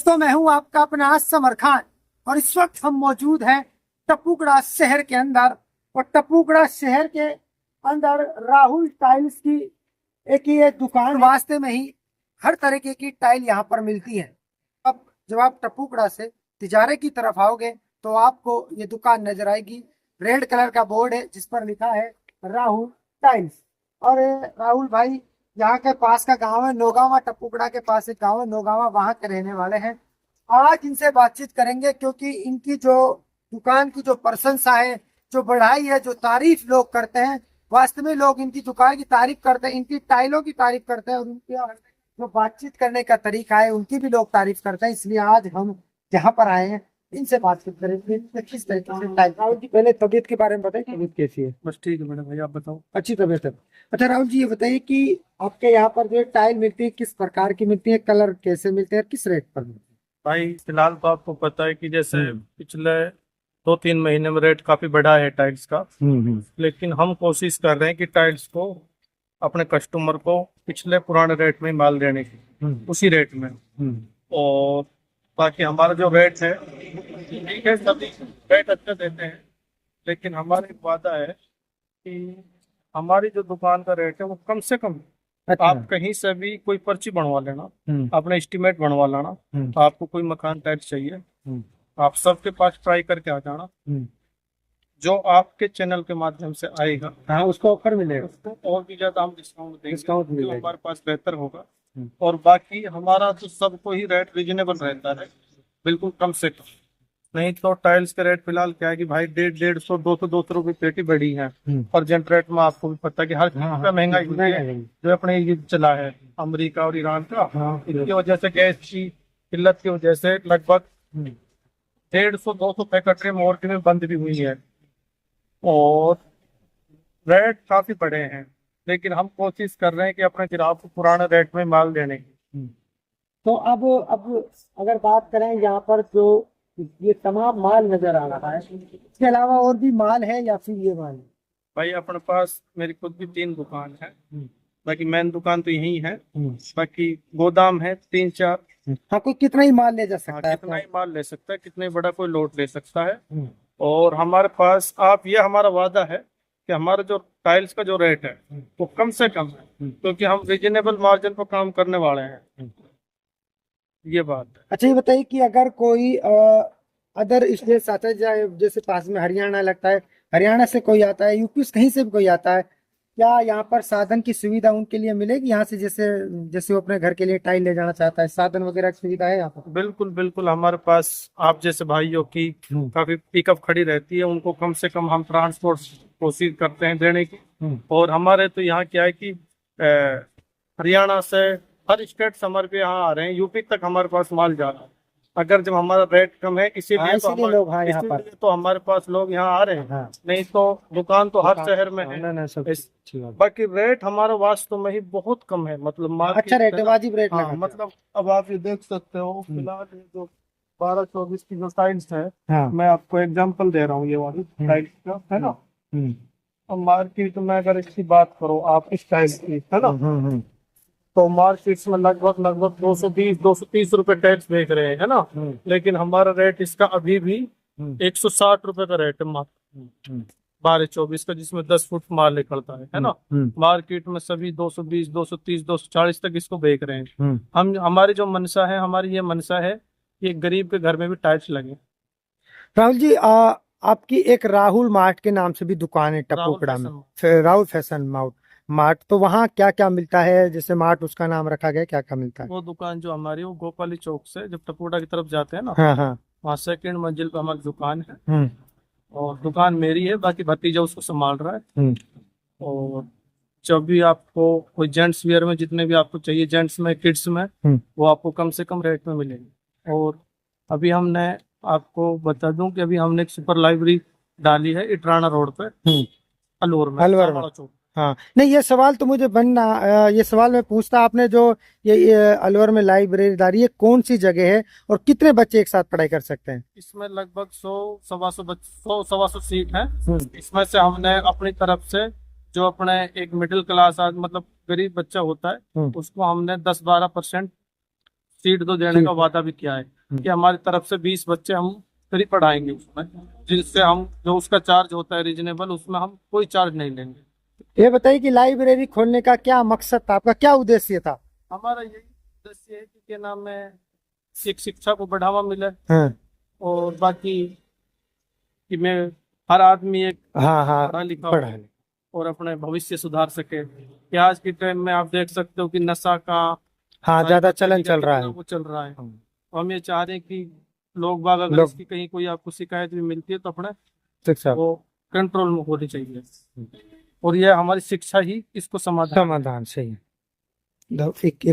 दोस्तों, मैं हूं आपका अपना समर खान और इस वक्त हम मौजूद हैं टपुगड़ा शहर के अंदर। और टपुगड़ा शहर के अंदर राहुल टाइल्स की एक ये दुकान, वास्ते में ही हर तरीके की टाइल यहाँ पर मिलती है। अब जब आप टपुगड़ा से तिजारे की तरफ आओगे तो आपको ये दुकान नजर आएगी। रेड कलर का बोर्ड है जिस पर लिखा है राहुल टाइल्स। और राहुल भाई यहाँ के पास का गांव है नौगावा, टपुगड़ा के पास एक गांव है नौगावा, वहां के रहने वाले हैं। आज इनसे बातचीत करेंगे क्योंकि इनकी जो दुकान की जो प्रशंसा है, जो बढ़ाई है, जो तारीफ लोग करते हैं, वास्तव में लोग इनकी दुकान की तारीफ करते हैं, इनकी टाइलों की तारीफ करते हैं और उनके जो बातचीत करने का तरीका है उनकी भी लोग तारीफ करते हैं। इसलिए आज हम यहाँ पर आए हैं, इनसे बातचीत करेंगे किस तरीके से टाइल। राहुल जी, पहले तबीयत के बारे में बताएं, तबीयत कैसी है? बस ठीक है मैडम भाई, आप बताओ। अच्छी तबीयत है। अच्छा राहुल जी, ये बताइए कि आपके यहाँ पर जो टाइल मिलती है किस प्रकार की मिलती है, कलर कैसे मिलते हैं, किस रेट पर मिलती है? भाई फिलहाल तो आपको पता है कि जैसे पिछले 2-3 महीने में रेट काफी बढ़ा है टाइल्स का। लेकिन हम कोशिश कर रहे हैं कि टाइल्स को अपने कस्टमर को पिछले पुराने रेट में माल देने की, उसी रेट में। और बाकी हमारा जो रेट है ठीक है, सभी रेट अच्छा देते हैं, लेकिन हमारा एक वादा है कि हमारी जो दुकान का रेट है वो कम से कम, अच्छा। आप कहीं से भी कोई पर्ची बनवा लेना, अपना एस्टीमेट बनवा लेना, आपको कोई मकान टाइल्स चाहिए, आप सबके पास ट्राई करके आ जाना। जो आपके चैनल के माध्यम से आएगा, हाँ, उसको ऑफर मिलेगा, उसको और भी ज्यादा हम डिस्काउंट देंगे, डिस्काउंट जो मिलेगा। हमारे पास बेहतर होगा। और बाकी हमारा तो सबको ही रेट रीजनेबल रहता है, बिल्कुल कम से कम। नहीं तो टाइल्स के रेट फिलहाल क्या है कि भाई 150, 200 रुपए पेटी बढ़ी है। और रेट में आपको भी पता है कि हर चीज का महंगाई हुई है, जो अपने युद्ध चला है अमेरिका और ईरान का, इसकी वजह से गैस की किल्लत की वजह से लगभग 150-200 फैक्ट्री मोर्टी में बंद भी हुई है और रेट काफी बढ़े हैं। लेकिन हम कोशिश कर रहे हैं कि अपने ग्राहक को पुराने रेट में माल देने की। तो अब अगर बात करें यहाँ पर जो ये तमाम माल नजर आ रहा है, इसके अलावा और भी माल है या फिर ये माल है? भाई अपने पास मेरी खुद भी 3 दुकान है, बाकी मेन दुकान तो यही है, बाकी गोदाम है 3-4। हाँ, कोई कितना ही माल ले जा सकता है, कितना ही माल ले सकता है, कितने बड़ा कोई लोड ले सकता है। और हमारे पास आप, ये हमारा वादा है कि हमारा जो टाइल्स का जो रेट है वो कम से कम है, क्योंकि हम रीजनेबल मार्जिन पर काम करने वाले हैं, ये बात है। अच्छा, ये बताइए कि अगर कोई अदर स्टेट आता है, जैसे पास में हरियाणा लगता है, हरियाणा से कोई आता है, यूपी से कहीं से भी कोई आता है, क्या यहाँ पर साधन की सुविधा उनके लिए मिलेगी यहाँ से? जैसे जैसे वो अपने घर के लिए टाइल ले जाना चाहता है, साधन वगैरह की सुविधा है यहाँ पर? बिल्कुल बिल्कुल, हमारे पास आप जैसे भाइयों की काफी पिकअप खड़ी रहती है, उनको कम से कम हम ट्रांसपोर्ट कोशिश करते हैं देने की। और हमारे तो यहाँ क्या है कि हरियाणा से हर स्टेट से हमारे पे यहाँ आ रहे हैं, यूपी तक हमारे पास माल जा रहा है। अगर जब हमारा रेट कम है इसीलिए तो हमारे पास लोग यहाँ आ रहे हैं। हाँ। नहीं तो दुकान तो हर शहर में है। बाकी रेट हमारा वास्तव में ही बहुत कम है, मतलब अच्छा रेट है, वाजिब रेट। हाँ, मतलब अब आप ये देख सकते हो फिलहाल जो 12-24 की जो टाइल्स है। हाँ। मैं आपको एग्जांपल दे रहा हूँ, ये वाली टाइल्स का है ना। अब मार्केट में अगर इसकी बात करो आप इस टाइल्स की, है ना, तो मार्केट में लगभग 220-230 रुपए टैक्स बेच रहे हैं, है ना। लेकिन हमारा रेट इसका अभी भी 160 रुपए का रेट है मात्र 12-24 का, जिसमें 10 फुट माल निकलता है ना। मार्केट में सभी 220, 230, 240 तक इसको बेच रहे हैं। हमारी जो मनसा है, हमारी ये मनसा है कि गरीब के घर में भी टाइल्स लगे। राहुल जी, आपकी एक राहुल मार्ट के नाम से भी दुकान है टपुगड़ा में, राहुल फैशन मार्ट, तो वहाँ क्या क्या मिलता है? जैसे मार्ट उसका नाम रखा गया, क्या क्या मिलता है? वो दुकान जो हमारी, वो गोपाली चौक से जब टपुगड़ा की तरफ जाते हैं ना, हाँ, वहाँ 2nd मंजिल पे हमारी दुकान है। और दुकान मेरी है, बाकी भतीजा उसको संभाल रहा है। और जब भी आपको कोई जेंट्स वियर में जितने भी आपको चाहिए, जेंट्स में, किड्स में, वो आपको कम से कम रेट में मिलेंगे। और अभी हमने आपको बता दूं कि अभी हमने एक सुपर लाइब्रेरी डाली है इटराना रोड पे, अलवर में। हाँ, नहीं ये सवाल तो मुझे ये सवाल मैं पूछता, आपने जो ये अलवर में लाइब्रेरी डाली है, कौन सी जगह है और कितने बच्चे एक साथ पढ़ाई कर सकते हैं? इसमें लगभग 100-125 सीट है। इसमें से हमने अपनी तरफ से जो अपने एक मिडिल क्लास मतलब गरीब बच्चा होता है, उसको हमने 10-12% सीट तो देने का वादा भी किया है कि हमारी तरफ से 20 बच्चे हम फ्री पढ़ाएंगे उसमें, जिससे हम जो उसका चार्ज होता है रीजनेबल, उसमें हम कोई चार्ज नहीं लेंगे। ये बताइए कि लाइब्रेरी खोलने का क्या मकसद था आपका, क्या उद्देश्य था? हमारा यही उद्देश्य है कि क्या नाम है, शिक्षा को बढ़ावा मिले, हाँ और बाकी कि मैं हर आदमी एक हाँ हाँ, पढ़ा लिखा हो पढ़ा है। और अपने भविष्य सुधार सके। कि आज के टाइम में आप देख सकते हो कि नशा का, हाँ, ज्यादा चलन चल रहा है। वो चल रहा है। तो हम ये चाह रहे हैं कि लोग बाग अगर इसकी कहीं कोई आपको शिकायत भी मिलती है तो अपने शिक्षा वो कंट्रोल में होनी चाहिए, और यह हमारी शिक्षा ही इसको समाधान समाधान सही है। एक